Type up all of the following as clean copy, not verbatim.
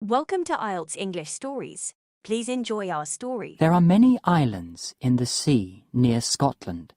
Welcome to IELTS English Stories. Please enjoy our story. There are many islands in the sea near Scotland.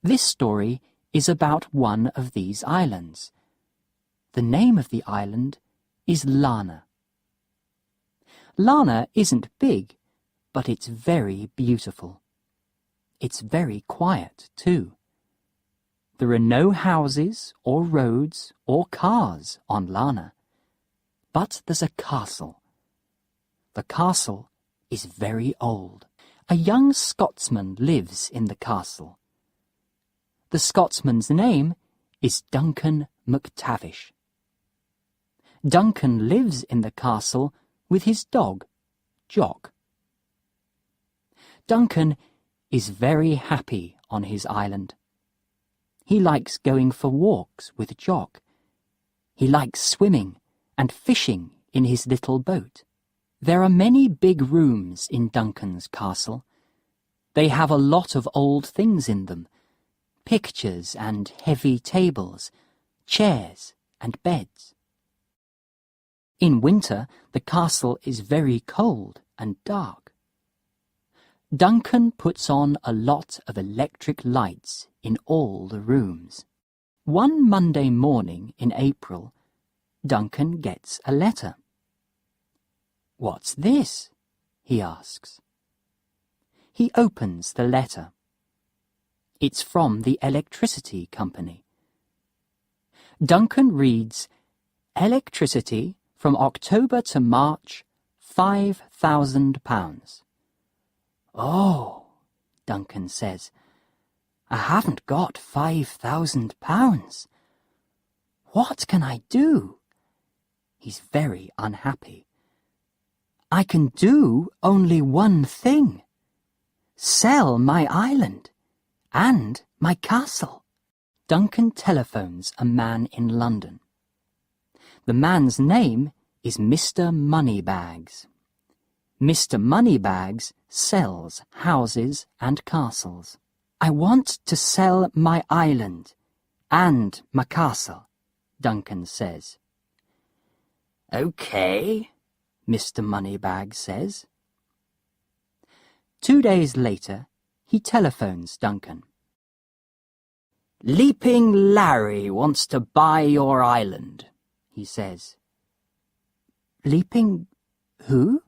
This story is about one of these islands. The name of the island is Lana. Lana isn't big, but it's very beautiful. It's very quiet, too. There are no houses or roads or cars on Lana. But there's a castle. The castle is very old. A young Scotsman lives in the castle. The Scotsman's name is Duncan McTavish. Duncan lives in the castle with his dog, Jock. Duncan is very happy on his island. He likes going for walks with Jock. He likes swimming and fishing in his little boat. There are many big rooms in Duncan's castle. They have a lot of old things in them, pictures and heavy tables, chairs and beds. In winter, the castle is very cold and dark. Duncan puts on a lot of electric lights in all the rooms. One Monday morning in April, Duncan gets a letter. "What's this?" he asks. He opens the letter. It's from the electricity company. Duncan reads, "Electricity from October to March, £5,000. "Oh," Duncan says, "I haven't got £5,000. What can I do?" He's very unhappy. "I can do only one thing. Sell my island and my castle." Duncan telephones a man in London. The man's name is Mr. Moneybags. Mr. Moneybags sells houses and castles. "I want to sell my island and my castle," Duncan says. "Okay," Mr. Moneybags says. 2 days later, he telephones Duncan. "Leaping Larry wants to buy your island," he says. "Leaping who?"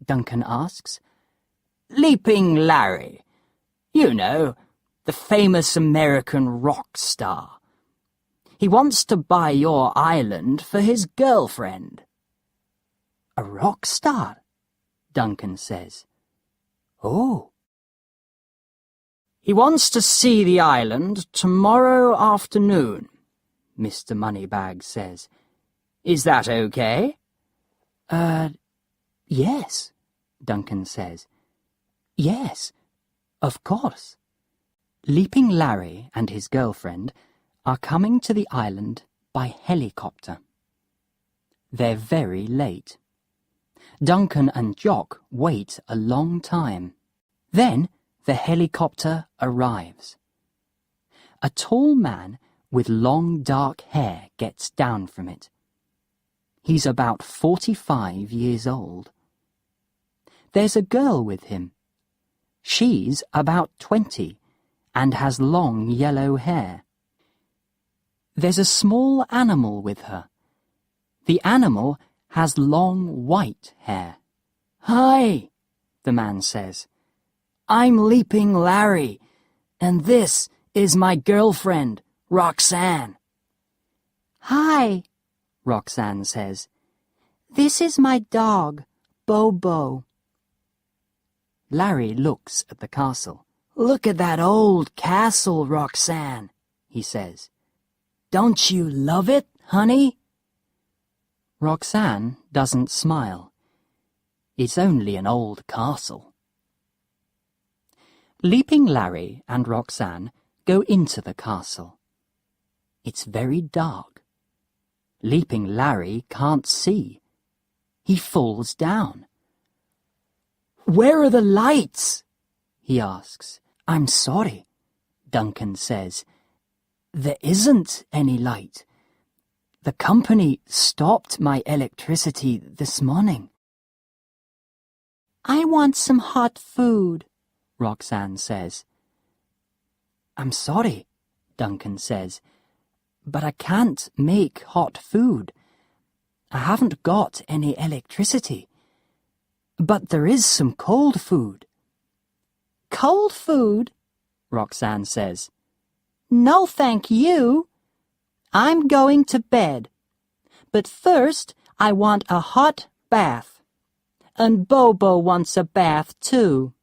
Duncan asks. "Leaping Larry. You know, the famous American rock star. He wants to buy your island for his girlfriend." "A rock star?" Duncan says. "Oh." "He wants to see the island tomorrow afternoon," Mr. Moneybags says. "Is that okay?" Yes," Duncan says. "Yes, of course." Leaping Larry and his girlfriend are coming to the island by helicopter. They're very late. Duncan and Jock wait a long time. Then the helicopter arrives. A tall man with long dark hair gets down from it. He's about 45 years old. There's a girl with him. She's about 20 and has long yellow hair. There's a small animal with her. The animal has long white hair. "Hi," the man says. "I'm Leaping Larry, and this is my girlfriend, Roxanne." "Hi," Roxanne says. "This is my dog, Bobo." Larry looks at the castle. "Look at that old castle, Roxanne," he says. "Don't you love it, honey?" Roxanne doesn't smile. It's only an old castle. Leaping Larry and Roxanne go into the castle. It's very dark. Leaping Larry can't see. He falls down. "Where are the lights?" he asks. "I'm sorry," Duncan says. "There isn't any light. The company stopped my electricity this morning. I want some hot food, Roxanne says. I'm sorry, Duncan says, but I can't make hot food. I haven't got any electricity. But there is some cold food. Cold food? Roxanne says. No, thank you. I'm going to bed. But first, I want a hot bath. And Bobo wants a bath too.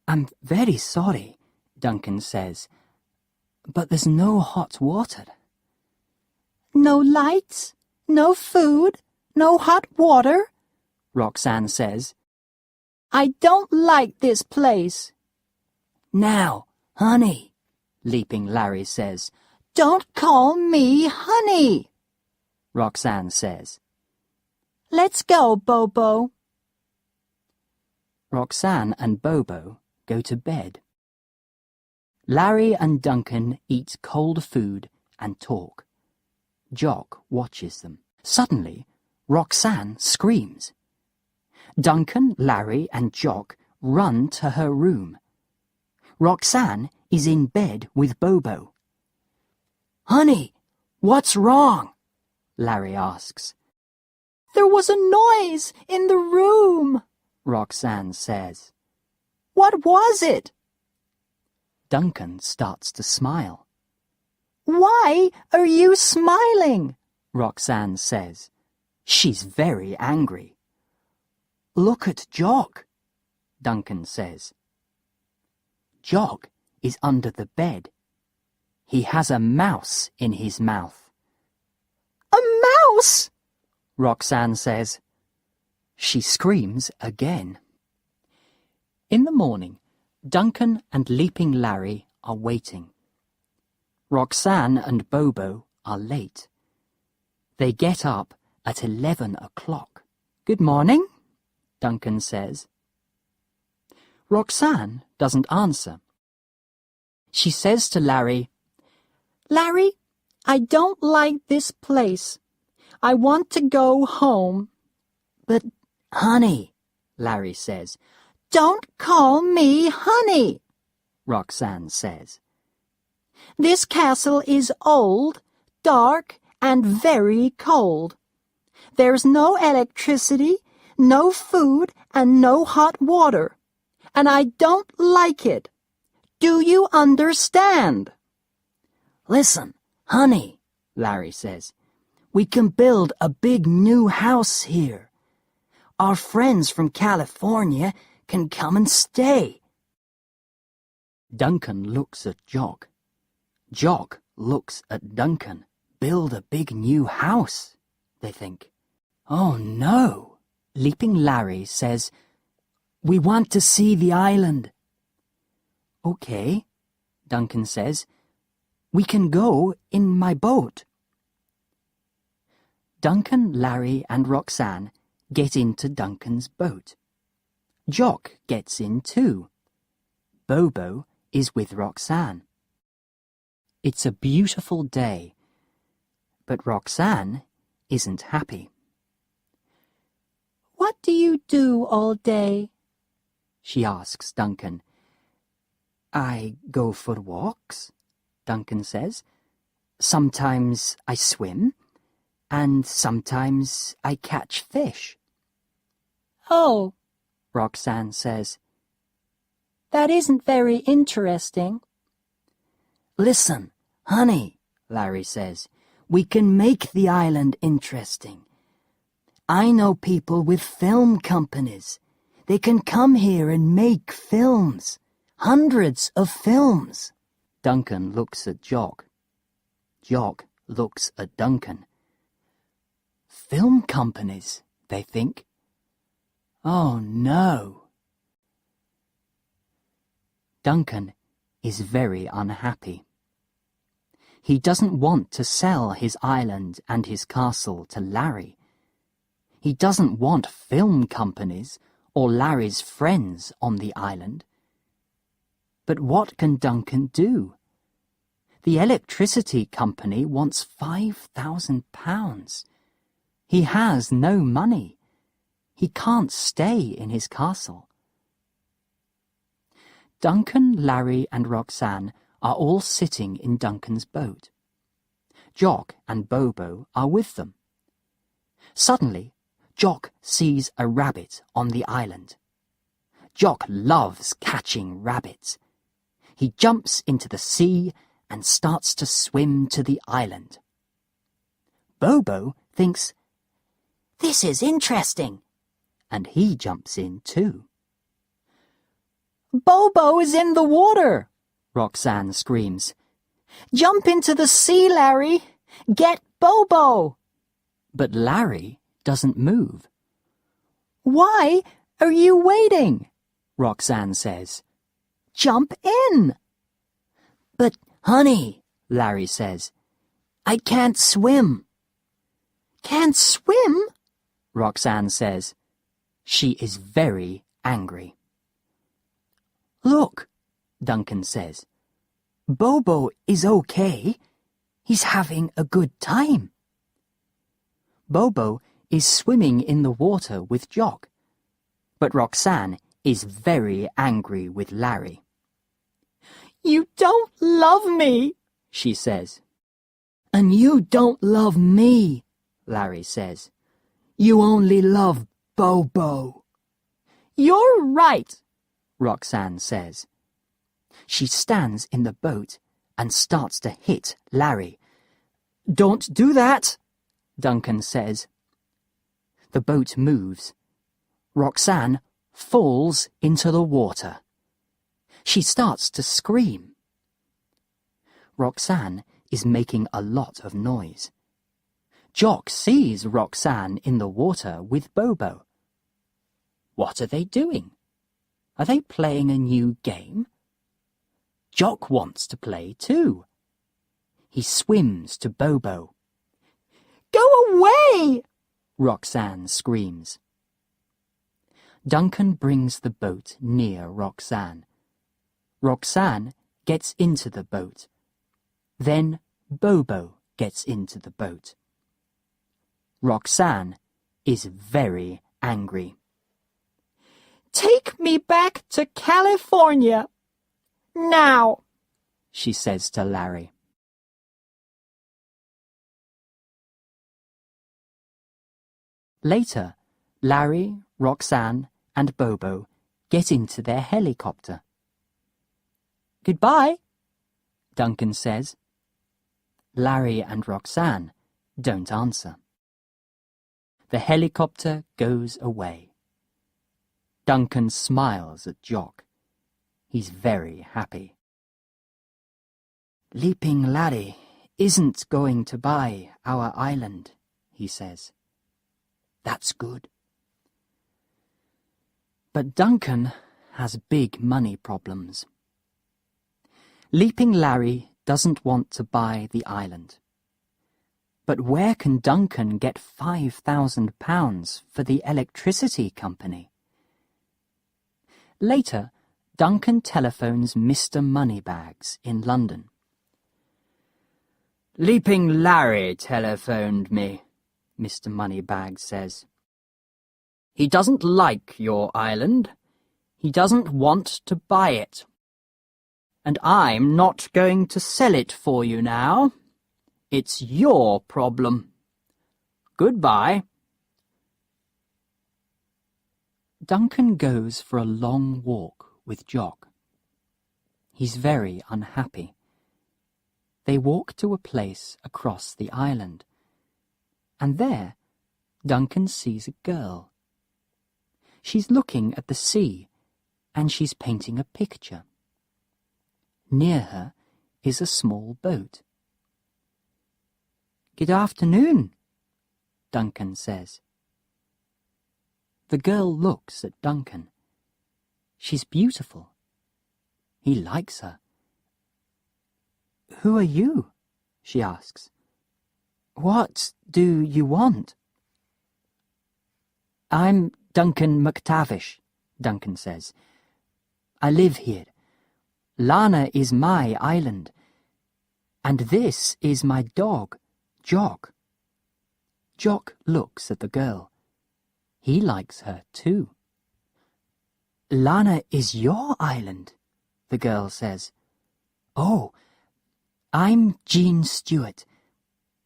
I'm very sorry, Duncan says, but there's no hot water. No lights? No food? No hot water? Roxanne says. I don't like this place. Now, honey, Leaping Larry says. Don't call me honey, Roxanne says. Let's go, Bobo. Roxanne and Bobo go to bed. Larry and Duncan eat cold food and talk. Jock watches them. Suddenly, Roxanne screams. Duncan, Larry and Jock run to her room. Roxanne is in bed with Bobo. Honey, what's wrong? Larry asks. There was a noise in the room, Roxanne says. What was it? Duncan starts to smile. Why are you smiling? Roxanne says. She's very angry. Look at Jock, Duncan says. Jock is under the bed. He has a mouse in his mouth. A mouse? Roxanne says. She screams again. In the morning, Duncan and Leaping Larry are waiting. Roxanne and Bobo are late. They get up at 11 o'clock. Good morning, Duncan says. Roxanne doesn't answer. She says to Larry, Larry, I don't like this place. I want to go home. But, honey, Larry says. Don't call me honey, Roxanne says. This castle is old, dark, and very cold. There's no electricity, no food, and no hot water. And I don't like it. Do you understand? Listen, honey, Larry says. We can build a big new house here. Our friends from California can come and stay. Duncan looks at Jock. Jock looks at Duncan. Build a big new house, they think. Oh no, Leaping Larry says, we want to see the island. Okay, Duncan says, we can go in my boat. Duncan, Larry and Roxanne get into Duncan's boat. Jock gets in too. Bobo is with Roxanne. It's a beautiful day, but Roxanne isn't happy. What do you do all day? She asks Duncan. I go for walks, Duncan says. Sometimes I swim, and sometimes I catch fish. Oh, Roxanne says. That isn't very interesting. Listen, honey, Larry says. We can make the island interesting. I know people with film companies. They can come here and make films. Hundreds of films. Duncan looks at Jock. Jock looks at Duncan. Film companies, they think. Oh no. Duncan is very unhappy. He doesn't want to sell his island and his castle to Larry. He doesn't want film companies or Larry's friends on the island. But what can Duncan do? The electricity company wants £5,000. He has no money. He can't stay in his castle. Duncan, Larry and Roxanne are all sitting in Duncan's boat. Jock and Bobo are with them. Suddenly, Jock sees a rabbit on the island. Jock loves catching rabbits. He jumps into the sea and starts to swim to the island. Bobo thinks, "This is interesting," and he jumps in too. "Bobo is in the water!" Roxanne screams. "Jump into the sea, Larry! Get Bobo!" But Larry doesn't move. "Why are you waiting?" Roxanne says. "Jump in!" "But, honey," Larry says, "I can't swim." "Can't swim?" Roxanne says. She is very angry. "Look," Duncan says, "Bobo is okay. He's having a good time." Bobo is swimming in the water with Jock, but Roxanne is very angry with Larry. "You don't love me," she says. "And you don't love me," Larry says. "You only love Bobo." "You're right," Roxanne says. She stands in the boat and starts to hit Larry. "Don't do that," Duncan says. The boat moves. Roxanne falls into the water. She starts to scream. Roxanne is making a lot of noise. Jock sees Roxanne in the water with Bobo. What are they doing? Are they playing a new game? Jock wants to play too. He swims to Bobo. "Go away!" Roxanne screams. Duncan brings the boat near Roxanne. Roxanne gets into the boat. Then Bobo gets into the boat. Roxanne is very angry. "Take me back to California! Now!" she says to Larry. Later, Larry, Roxanne, and Bobo get into their helicopter. "Goodbye," Duncan says. Larry and Roxanne don't answer. The helicopter goes away. Duncan smiles at Jock. He's very happy. "Leaping Larry isn't going to buy our island," he says. "That's good." But Duncan has big money problems. Leaping Larry doesn't want to buy the island. But where can Duncan get £5,000 for the electricity company? Later, Duncan telephones Mr. Moneybags in London. "Leaping Larry telephoned me," Mr. Moneybags says. "He doesn't like your island. He doesn't want to buy it. And I'm not going to sell it for you now. It's your problem. Goodbye." Duncan goes for a long walk with Jock. He's very unhappy. They walk to a place across the island, and there Duncan sees a girl. She's looking at the sea, and she's painting a picture. Near her is a small boat. "Good afternoon," Duncan says. The girl looks at Duncan. She's beautiful. He likes her. "Who are you?" she asks. "What do you want?" "I'm Duncan McTavish," Duncan says. "I live here. Lana is my island. And this is my dog, Jock. Jock looks at the girl. He likes her too. Lana is your island, the girl says. Oh, I'm Jean Stewart.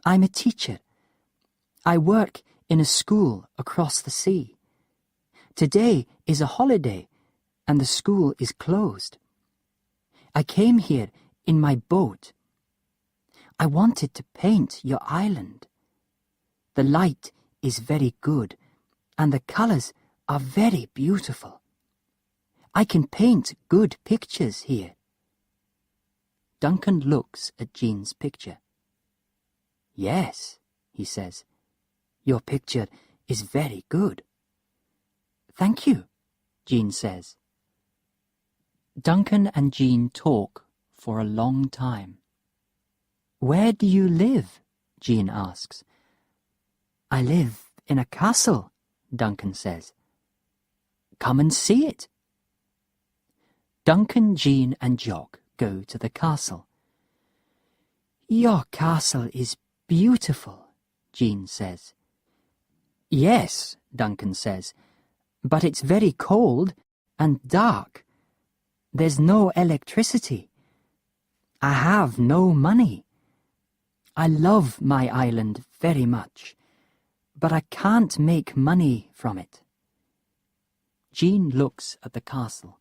I'm a teacher. I work in a school across the sea. Today is a holiday and the school is closed. I came here in my boat. I wanted to paint your island. The light is very good and the colours are very beautiful. I can paint good pictures here. Duncan looks at Jean's picture. Yes, he says, your picture is very good. Thank you, Jean says. Duncan and Jean talk for a long time. Where do you live? Jean asks. I live in a castle, Duncan says. Come and see it. Duncan, Jean and Jock go to the castle. Your castle is beautiful, Jean says. Yes, Duncan says, but it's very cold and dark. There's no electricity. I have no money. I love my island very much, but I can't make money from it. Jean looks at the castle.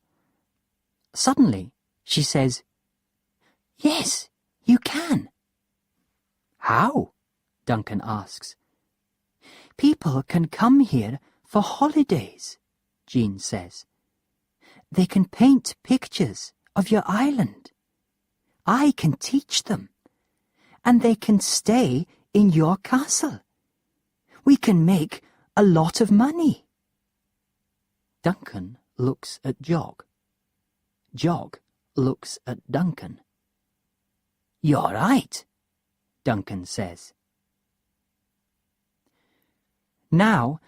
Suddenly, she says, Yes, you can. How? Duncan asks. People can come here for holidays, Jean says. They can paint pictures of your island. I can teach them, and they can stay in your castle. We can make a lot of money. Duncan looks at Jock. Jock looks at Duncan. You're right, Duncan says. Now,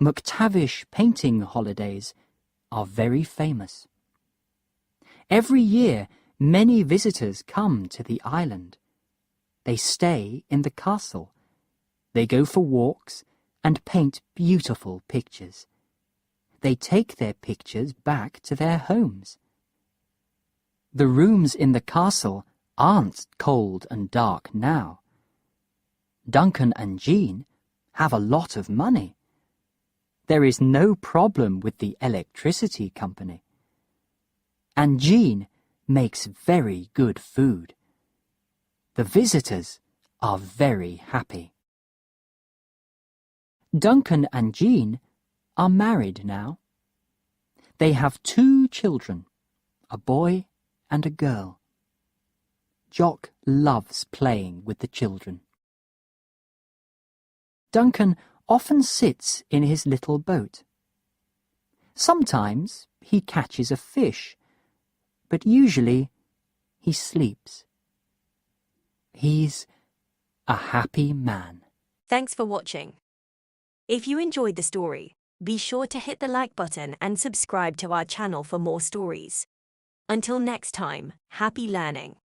McTavish painting holidays are very famous. Every year, many visitors come to the island. They stay in the castle. They go for walks and paint beautiful pictures. They take their pictures back to their homes. The rooms in the castle aren't cold and dark now. Duncan and Jean have a lot of money. There is no problem with the electricity company. And Jean makes very good food. The visitors are very happy. Duncan and Jean are married now. They have 2 children, a boy and a girl. Jock loves playing with the children. Duncan often sits in his little boat. Sometimes he catches a fish, but usually he sleeps. He's a happy man. Thanks for watching. If you enjoyed the story, be sure to hit the like button and subscribe to our channel for more stories. Until next time, happy learning.